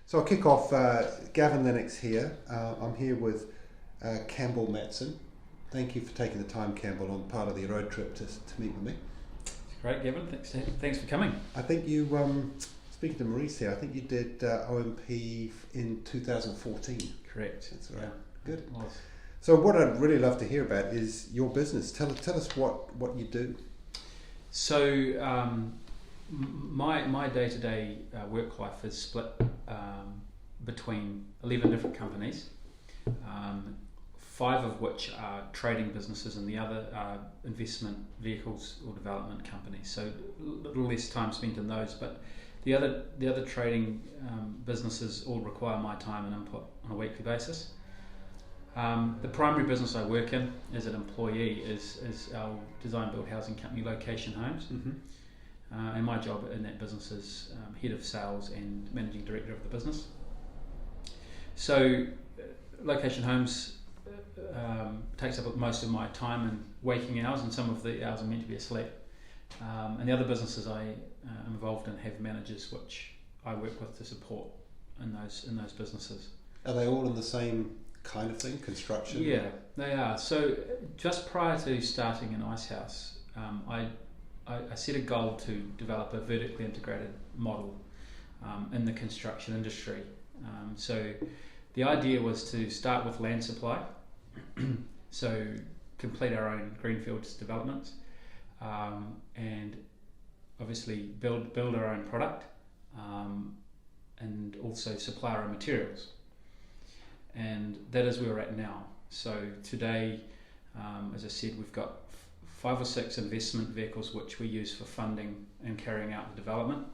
So I'll kick off. Gavin Lennox here. I'm here with Campbell Mattson. Thank you for taking the time, Campbell, on part of the road trip to meet with me. Great, Gavin. Thanks for coming. I think you, speaking to Maurice here, I think you did OMP in 2014. Correct. That's right. Yeah. Good. It was. So what I'd really love to hear about is your business. Tell us what you do. So my day-to-day work life is split between 11 different companies, 5 of which are trading businesses and the other are investment vehicles or development companies. So a little less time spent in those, but the other trading businesses all require my time and input on a weekly basis. The primary business I work in as an employee is our design build housing company, Location Homes. Mm-hmm. And my job in that business is head of sales and managing director of the business. So Location Homes takes up most of my time and waking hours, and some of the hours are meant to be asleep. And the other businesses I am involved in have managers which I work with to support in those businesses. Are they all in the same kind of thing, construction? Yeah, they are. So just prior to starting in Icehouse, I set a goal to develop a vertically integrated model in the construction industry. So the idea was to start with land supply, so complete our own greenfields developments, and obviously build our own product, and also supply our own materials. And that is where we're at now. So today, as I said, we've got 5 or 6 investment vehicles which we use for funding and carrying out the development.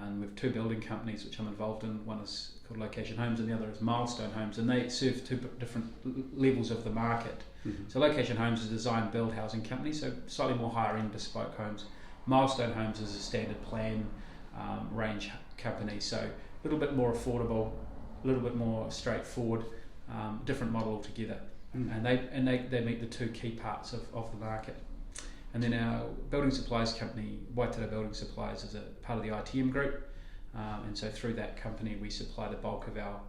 And we have 2 building companies which I'm involved in. One is called Location Homes and the other is Milestone Homes, and they serve 2 different levels of the market. Mm-hmm. So Location Homes is a design build housing company, so slightly more higher end bespoke homes. Milestone Homes is a standard plan range company, so a little bit more affordable, a little bit more straightforward, different model altogether. And they meet the 2 key parts of the market. And then our building supplies company, Waitara Building Supplies, is a part of the ITM group, and so through that company we supply the bulk of our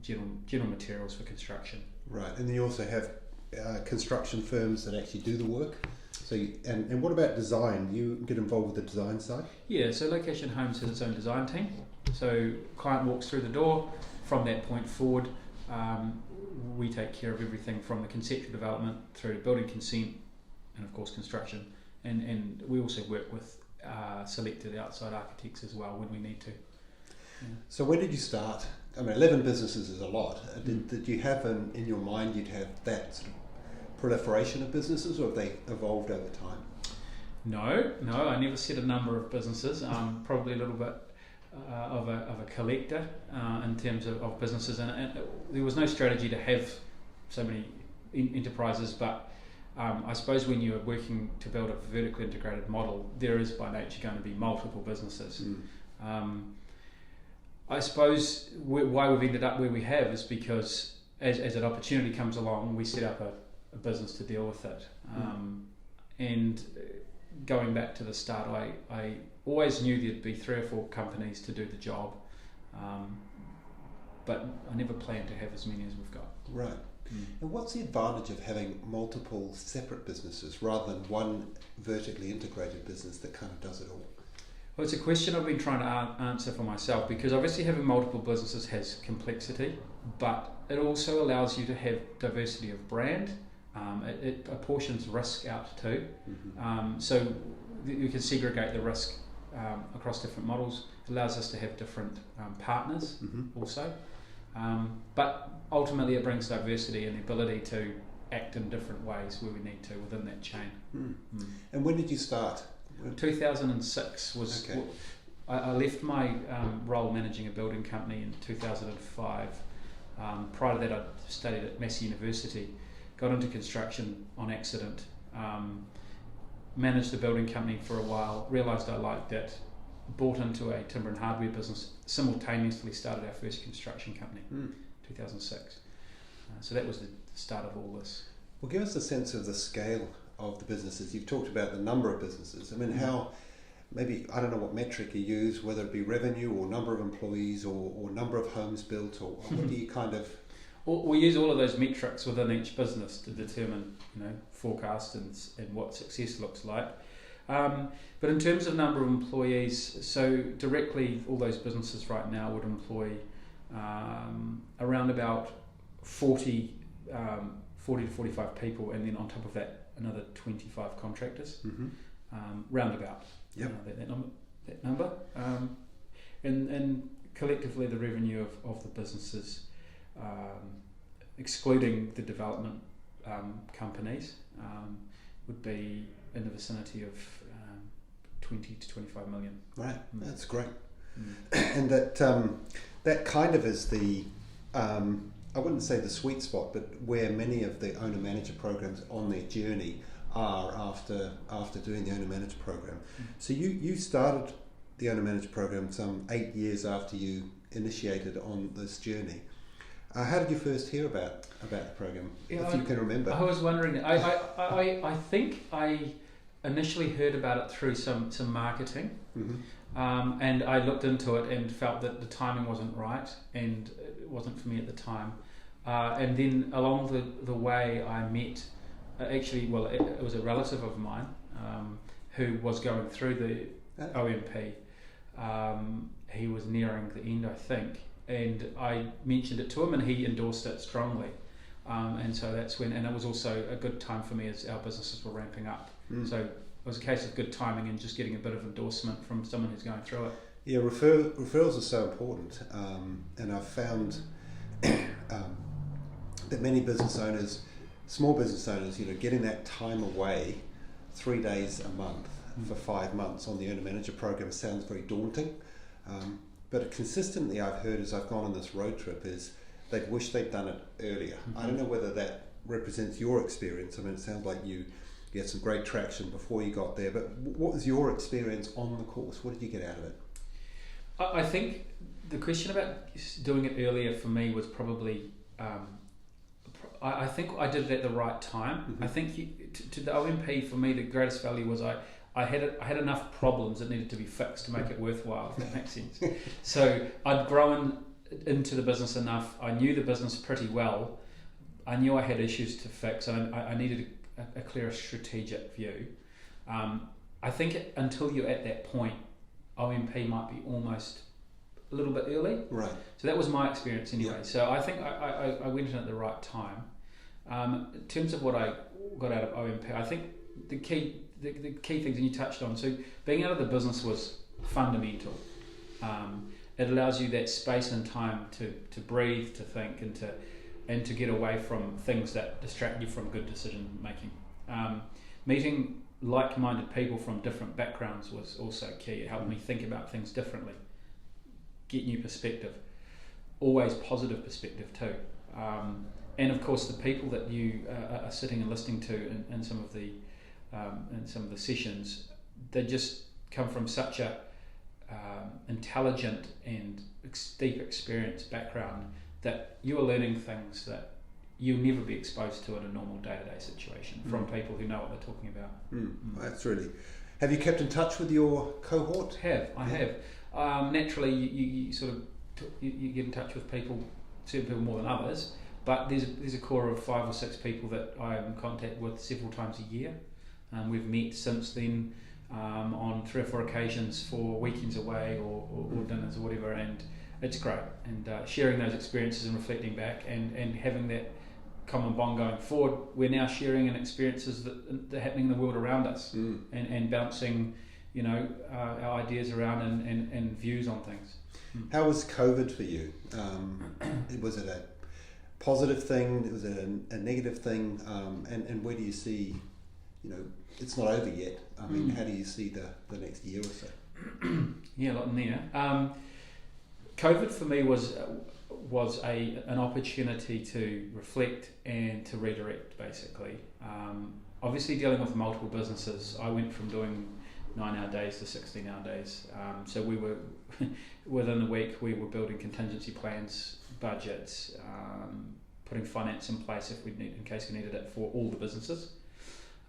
general materials for construction. Right, and then you also have construction firms that actually do the work. So and what about design? You get involved with the design side? Yeah, so Location Homes has its own design team. So client walks through the door. From that point forward, we take care of everything from the conceptual development through to building consent and of course construction. And we also work with selected outside architects as well when we need to. Yeah. So when did you start? I mean, 11 businesses is a lot. Did you have in your mind you'd have that sort of proliferation of businesses, or have they evolved over time? No, I never set a number of businesses. I'm probably a little bit of a collector in terms of businesses, and there was no strategy to have so many enterprises, but I suppose when you're working to build a vertically integrated model, there is by nature going to be multiple businesses. I suppose why we've ended up where we have is because as an opportunity comes along, we set up a business to deal with it. And going back to the start, I always knew there'd be 3 or 4 companies to do the job, but I never planned to have as many as we've got. Right. And what's the advantage of having multiple separate businesses rather than one vertically integrated business that kind of does it all? Well, it's a question I've been trying to answer for myself, because obviously having multiple businesses has complexity, but it also allows you to have diversity of brand. It apportions risk out too. So you can segregate the risk across different models. It allows us to have different partners also. But ultimately it brings diversity and the ability to act in different ways where we need to within that chain. And when did you start? 2006 was... Okay. I left my role managing a building company in 2005. Prior to that I studied at Massey University, got into construction on accident, managed a building company for a while, realised I liked it, bought into a timber and hardware business, simultaneously started our first construction company, 2006. So that was the start of all this. Well, give us a sense of the scale of the businesses. You've talked about the number of businesses. I mean, how maybe, I don't know what metric you use, whether it be revenue or number of employees or number of homes built, or what do you kind of... We use all of those metrics within each business to determine, forecast and what success looks like. But in terms of number of employees, so directly all those businesses right now would employ around about 40 to 45 people, and then on top of that another 25 contractors, roundabout. Yep. That number. And collectively the revenue of the businesses, excluding the development companies, would be in the vicinity of 20 to 25 million. Right, that's great. And that kind of is the, I wouldn't say the sweet spot, but where many of the owner-manager programs on their journey are after doing the owner-manager program. So you started the owner-manager program some 8 years after you initiated on this journey. How did you first hear about the program, if you can remember? I was wondering. I think I initially heard about it through some marketing, and I looked into it and felt that the timing wasn't right, and it wasn't for me at the time. And then along the way, I met it was a relative of mine who was going through the OMP. He was nearing the end, I think. And I mentioned it to him, and he endorsed it strongly. And so that's when, and it was also a good time for me as our businesses were ramping up. So it was a case of good timing and just getting a bit of endorsement from someone who's going through it. Yeah, referrals are so important, and I've found that many business owners, small business owners, getting that time away, 3 days a month for 5 months on the owner manager program sounds very daunting. But consistently I've heard as I've gone on this road trip is they'd wish they'd done it earlier. I don't know whether that represents your experience. I mean, it sounds like you had some great traction before you got there, but what was your experience on the course? What did you get out of it? I think the question about doing it earlier for me was probably, I think I did it at the right time. I think to the OMP for me, the greatest value was I had enough problems that needed to be fixed to make it worthwhile, if that makes sense. So I'd grown into the business enough. I knew the business pretty well. I knew I had issues to fix, and I needed a clearer strategic view. I think until you're at that point, OMP might be almost a little bit early. Right. So that was my experience anyway. Yeah. So I think I went in at the right time. In terms of what I got out of OMP, I think the key things, and you touched on, so being out of the business was fundamental. It allows you that space and time to breathe, to think, and to get away from things that distract you from good decision making. Meeting like-minded people from different backgrounds was also key. It helped me think about things differently, get new perspective, always positive perspective too. And of course the people that you are sitting and listening to in some of the sessions, they just come from such a intelligent and deep experience background that you are learning things that you'll never be exposed to in a normal day-to-day situation from people who know what they're talking about. That's really... Have you kept in touch with your cohort? I have. Naturally, you sort of you get in touch with certain people more than others, but there's a core of 5 or 6 people that I am in contact with several times a year. We've met since then on 3 or 4 occasions for weekends away or dinners or whatever, and it's great. And sharing those experiences and reflecting back and having that common bond going forward, we're now sharing in experiences that are happening in the world around us and bouncing, our ideas around and views on things. How was COVID for you? Was it a positive thing? Was it a negative thing? And where do you see, it's not over yet. I mean, how do you see the next year or so? Yeah, a lot in there. COVID for me was an opportunity to reflect and to redirect, basically. Obviously, dealing with multiple businesses, I went from doing 9-hour days to 16-hour days. So we were within the week we were building contingency plans, budgets, putting finance in place if we need, in case we needed it for all the businesses.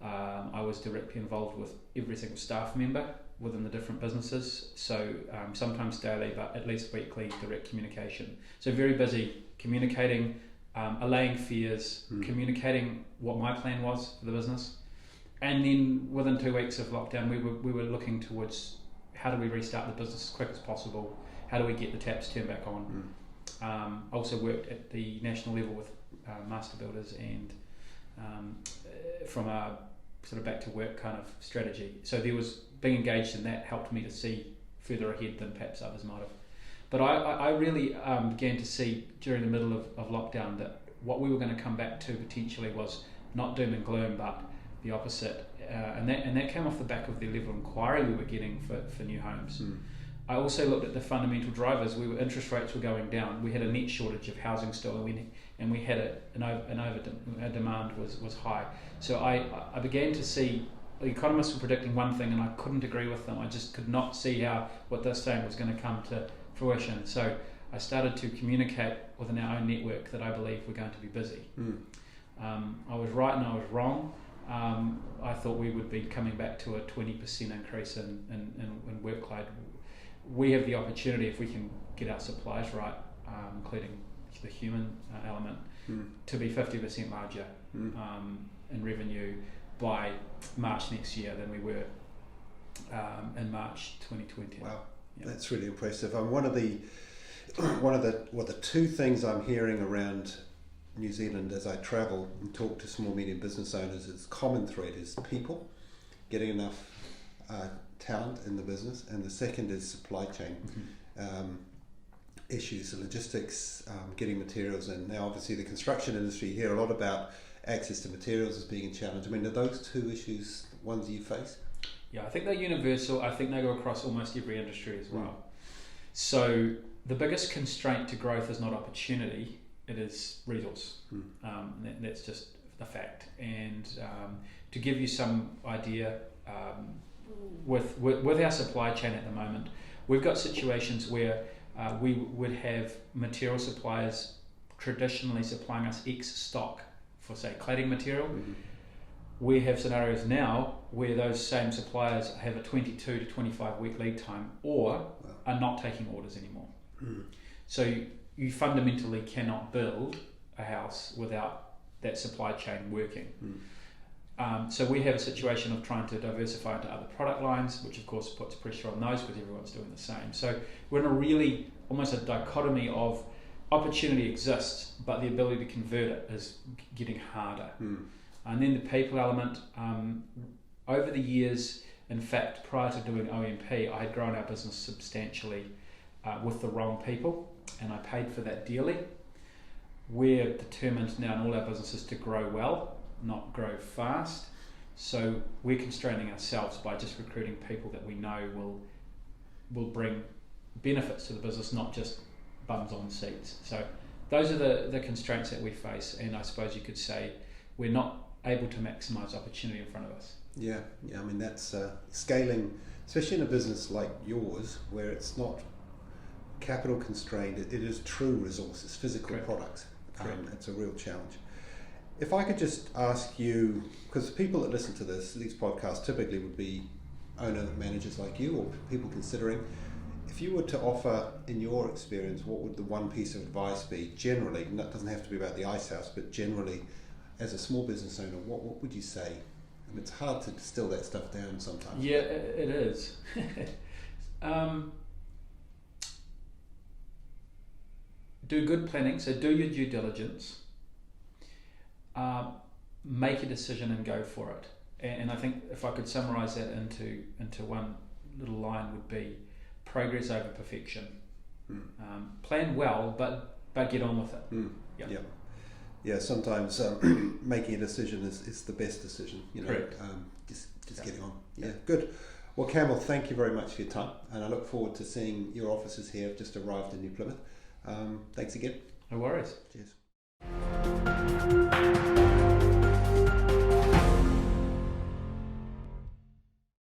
I was directly involved with every single staff member within the different businesses, so sometimes daily, but at least weekly direct communication. So very busy communicating, allaying fears, communicating what my plan was for the business, and then within 2 weeks of lockdown, we were looking towards how do we restart the business as quick as possible, how do we get the taps turned back on. I also worked at the national level with master builders and from a sort of back to work kind of strategy. So there was being engaged in that helped me to see further ahead than perhaps others might have. But I really began to see during the middle of lockdown that what we were going to come back to potentially was not doom and gloom, but the opposite. And that came off the back of the level of inquiry we were getting for new homes. I also looked at the fundamental drivers. Interest rates were going down. We had a net shortage of housing still, and we had a demand was high. So I began to see the economists were predicting one thing, and I couldn't agree with them. I just could not see how what they're saying was going to come to fruition. So I started to communicate within our own network that I believe we're going to be busy. I was right and I was wrong. I thought we would be coming back to a 20% increase in workload. We have the opportunity, if we can get our supplies right, including the human element, to be 50% larger in revenue by March next year than we were in March 2020. Wow, that's really impressive. One of the two things I'm hearing around New Zealand as I travel and talk to small medium business owners, is common thread is people, getting enough talent in the business, and the second is supply chain issues, logistics, getting materials in. Now obviously the construction industry, you hear a lot about access to materials as being a challenge. I mean, are those two issues ones you face? Yeah, I think they're universal. I think they go across almost every industry as well. So the biggest constraint to growth is not opportunity, it is resource. That's just a fact. And to give you some idea, with our supply chain at the moment, we've got situations where we would have material suppliers traditionally supplying us X stock for, say, cladding material. We have scenarios now where those same suppliers have a 22 to 25 week lead time, or are not taking orders anymore. So you fundamentally cannot build a house without that supply chain working. So we have a situation of trying to diversify into other product lines, which of course puts pressure on those because everyone's doing the same. So we're in a really almost a dichotomy of opportunity exists, but the ability to convert it is getting harder. And then the people element, over the years, in fact, prior to doing OMP, I had grown our business substantially with the wrong people, and I paid for that dearly. We're determined now in all our businesses to grow well, not grow fast. So we're constraining ourselves by just recruiting people that we know will bring benefits to the business, not just bums on seats. So those are the constraints that we face, and I suppose you could say we're not able to maximise opportunity in front of us. Yeah. I mean, that's scaling, especially in a business like yours, where it's not capital constrained, it is true resources, physical Correct. Products. It's a real challenge. If I could just ask you, because the people that listen to these podcasts typically would be owner managers like you, or people considering, if you were to offer, in your experience, what would the one piece of advice be generally, and that doesn't have to be about the Icehouse, but generally as a small business owner, what would you say? And it's hard to distill that stuff down sometimes. Yeah, it is. Do good planning, so do your due diligence, make a decision and go for it. And I think if I could summarise that into one little line would be progress over perfection. Plan well, but get on with it. Yeah, sometimes making a decision is the best decision. Correct. Just getting on. Yeah, good. Well, Campbell, thank you very much for your time, and I look forward to seeing your offices here. I've just arrived in New Plymouth. Thanks again. No worries. Cheers.